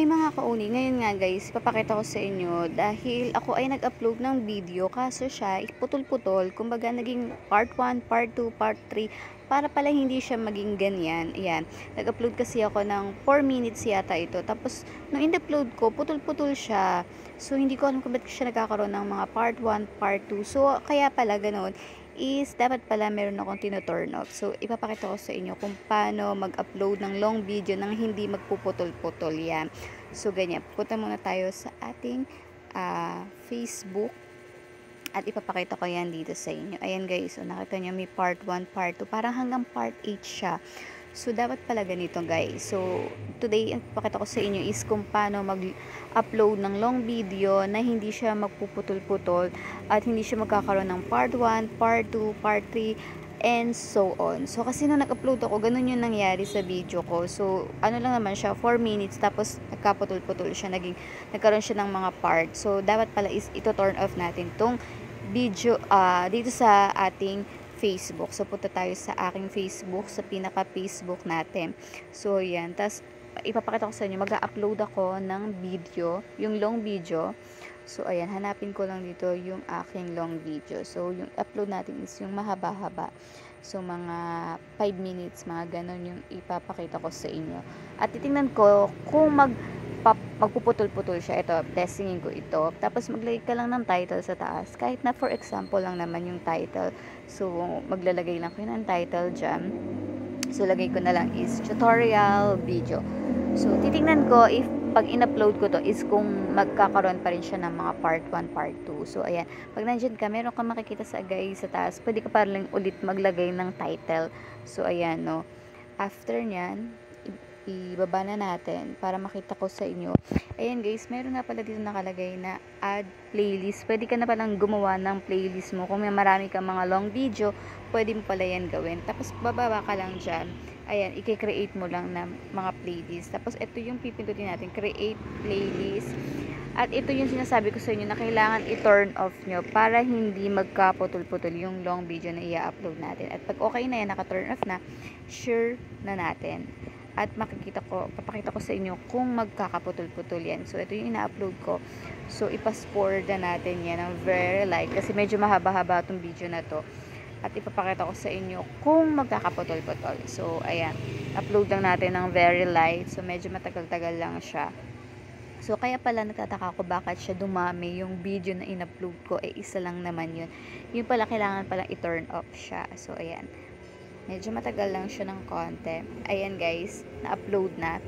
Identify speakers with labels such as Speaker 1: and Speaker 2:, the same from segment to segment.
Speaker 1: mga kauni, ngayon nga guys, ipapakita ko sa inyo dahil ako ay nag-upload ng video kaso siya putol-putol, kumbaga naging part 1, part 2, part 3 para pala hindi siya maging ganyan. Ayan, nag-upload kasi ako ng 4 minutes yata ito, tapos nung in-upload ko, putol-putol siya. So hindi ko alam kung ba't siya nagkakaroon ng mga part 1, part 2. So kaya pala ganoon is dapat pala meron akong tino-turn off. So, ipapakita ko sa inyo kung paano mag-upload ng long video nang hindi magpuputol-putol yan. So, ganyan. Punta muna tayo sa ating Facebook at ipapakita ko yan dito sa inyo. Ayan guys, so nakita nyo may part 1, part 2, parang hanggang part 8 siya. So, dapat pala ganito guys. So, today, ang pakita ko sa inyo is kung paano mag-upload ng long video na hindi siya magpuputol-putol at hindi siya magkakaroon ng part 1, part 2, part 3, and so on. So, kasi nung nag-upload ako, ganun yung nangyari sa video ko. So, ano lang naman siya, 4 minutes, tapos nagkaputol-putol siya, nagkaroon siya ng mga part. So, dapat pala is ito turn off natin tong video dito sa ating Facebook. So, punta tayo sa aking Facebook, sa pinaka-Facebook natin. So, yan. Tapos, ipapakita ko sa inyo, mag-upload ako ng video, yung long video. So, ayan, hanapin ko lang dito yung aking long video. So, yung upload natin is yung mahaba-haba. So, mga 5 minutes, mga ganon yung ipapakita ko sa inyo. At titingnan ko kung magpuputol-putol siya. Ito, testingin ko ito. Tapos, maglagay ka lang ng title sa taas. Kahit na, for example lang naman yung title. So, maglalagay lang ko yun ng title dyan. So, lagay ko na lang is tutorial video. So, titingnan ko if pag in-upload ko to is kung magkakaroon pa rin siya ng mga part 1, part 2. So, ayan. Pag nandyan ka, meron ka makikita sa guys sa taas. Pwede ka pa rin ulit maglagay ng title. So, ayan, no. After nyan, ibaba na natin para makita ko sa inyo. Ayan guys, meron na pala dito nakalagay na add playlist. Pwede ka na palang gumawa ng playlist mo. Kung may marami kang mga long video, pwede mo pala yan gawin. Tapos bababa ka lang dyan. Ayan, i-create mo lang na mga playlist. Tapos ito yung pipindutin natin, create playlist. At ito yung sinasabi ko sa inyo na kailangan i-turn off nyo para hindi magkaputol-putol yung long video na i-upload natin. At pag okay na yan, naka-turn off na, share na natin. At papakita ko sa inyo kung magkakaputol-putol yan. So, ito yung ina-upload ko. So, ipas-forward na natin yan ng very light. Kasi medyo mahaba-haba itong video na to. At ipapakita ko sa inyo kung magkakaputol-putol. So, ayan. Upload lang natin ng very light. So, medyo matagal-tagal lang siya. So, kaya pala nagtataka ko bakit siya dumami. Yung video na in-upload ko, isa lang naman yun. Yung pala, kailangan palang i-turn off siya. So, ayan. Medyo matagal lang siya ng konti. Ayan guys, na-upload na.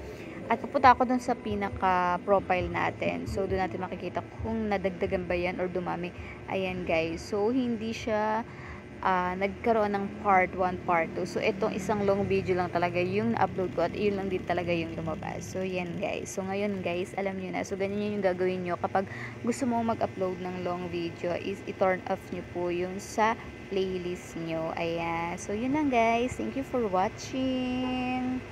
Speaker 1: At pupunta ako dun sa pinaka-profile natin. So, doon natin makikita kung nadagdagan ba yan or dumami. Ayan guys. So, hindi siya nagkaroon ng part 1, part 2. So, itong isang long video lang talaga yung na-upload ko at yun lang din talaga yung lumabas. So, yan guys. So, ngayon guys, alam nyo na. So, ganyan yung gagawin nyo kapag gusto mo mag-upload ng long video is i-turn off nyo po yung sa playlist nyo. Ayan. So, yun lang guys. Thank you for watching.